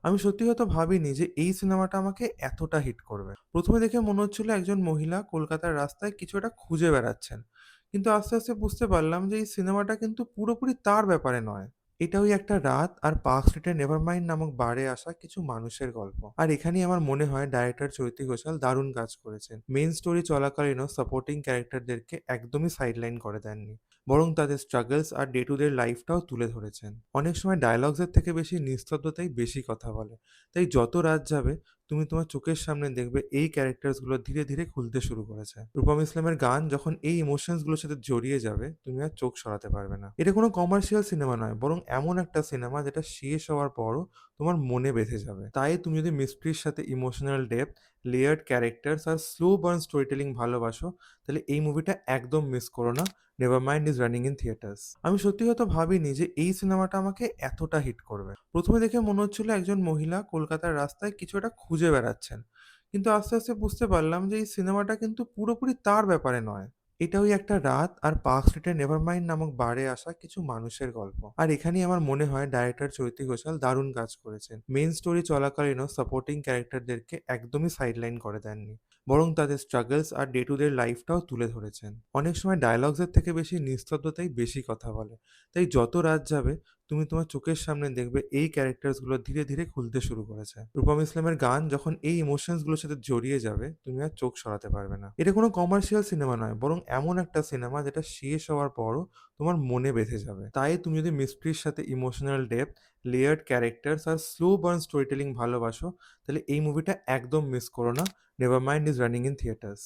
আমি সত্যি হয়তো ভাবিনি যে এই সিনেমাটা আমাকে এতটা হিট করবে। ১ম এ দেখে মনে হচ্ছিল একজন মহিলা কলকাতার রাস্তায় কিছু একটা খুঁজে বেড়াচ্ছেন। কিন্তু আস্তে, আস্তে বুঝতে পারলাম যে এই সিনেমাটা কিন্তু পুরোপুরি তার ব্যাপারে নয়। এটা ওই একটা রাত আর পার্ক স্ট্রিটের নেভারমাইন্ড নামক বারে আসা কিছু মানুষের গল্প। আর এখানেই আমার মনে হয় ডাইরেক্টর চৈতী ঘোষাল দারুণ কাজ করেছেন। মেইন স্টোরি চলাকালীনও সাপোর্টিং ক্যারেক্টারদেরকে একদমই সাইডলাইন করে দেননি। বরং তাদের struggles R day to day লাইফটাও তুলে ধরেছেন। অনেক সময় ডায়ালগসের থেকে বেশি নিস্তব্ধতাই বেশি কথা বলে। তাই যত রাত যাবে তুমি তোমার চোখের সামনে দেখবে এই ক্যারেক্টারস গুলো ধীরে ধীরে খুলতে শুরু করেছে। রূপম ইসলামের গান যখন এই ইমোশনস গুলোর সাথে জড়িয়ে যাবে তুমি আর চোখ সরাতে পারবে না। এটা কোনো কমার্শিয়াল সিনেমা নয়, বরং এমন একটা সিনেমা যেটা শেষ হওয়ার পরও তোমার মনে বেঁধে যাবে। তাই তুমি যদি মিস্ট্রির সাথে ইমোশনাল ডেপথ, লেয়ার্ড ক্যারেক্টার্স আর স্লো বার্ন স্টোরি টেলিং ভালোবাসো, তাহলে এই মুভিটা একদম মিস করো না। নেভারমাইন্ড ইজ রানিং ইন থিয়েটার্স। আমি সত্যি হয়তো ভাবিনি যে এই সিনেমাটা আমাকে এতটা হিট করবে। ১ম এ দেখে মনে হচ্ছিল একজন মহিলা কলকাতার রাস্তায় কিছু একটা খুঁজে বেড়াচ্ছেন। কিন্তু আস্তে, আস্তে বুঝতে পারলাম যে এই সিনেমাটা কিন্তু পুরোপুরি তার ব্যাপারে নয়। এটা ওই একটা রাত আর পার্ক স্ট্রিটের নেভারমাইন্ড নামক বারে আসা কিছু মানুষের গল্প। আর এখানেই আমার মনে হয় ডাইরেক্টর চৈতী ঘোষাল দারুণ কাজ করেছেন। মেইন স্টোরি চলাকালীনও সাপোর্টিং ক্যারেক্টারদেরকে একদমই সাইডলাইন করে দেননি। বরং তাদের struggles R day to day লাইফটাও তুলে ধরেছেন। অনেক সময় ডায়ালগসের থেকে বেশি নিস্তব্ধতাই বেশি কথা বলে। তাই যত রাত যাবে তুমি তোমার চোখের সামনে দেখবে এই ক্যারেক্টার্স গুলো ধীরে ধীরে খুলতে শুরু করেছে। রূপম ইসলামের গান যখন এই ইমোশনস গুলোর সাথে জড়িয়ে যাবে তুমি আর চোখ সরাতে পারবে না। এটা কোনো কমার্শিয়াল সিনেমা নয়, বরং এমন একটা সিনেমা যেটা শেষ হওয়ার পরও তোমার মনে বেঁধে যাবে। তাই তুমি যদি মিস্ট্রির সাথে ইমোশনাল ডেপথ, লেয়ার্ড ক্যারেক্টার্স আর স্লো বার্ন স্টোরি টেলিং ভালোবাসো, তাহলে এই মুভিটা একদম মিস করো না। নেভারমাইন্ড ইজ রানিং ইন থিয়েটার্স।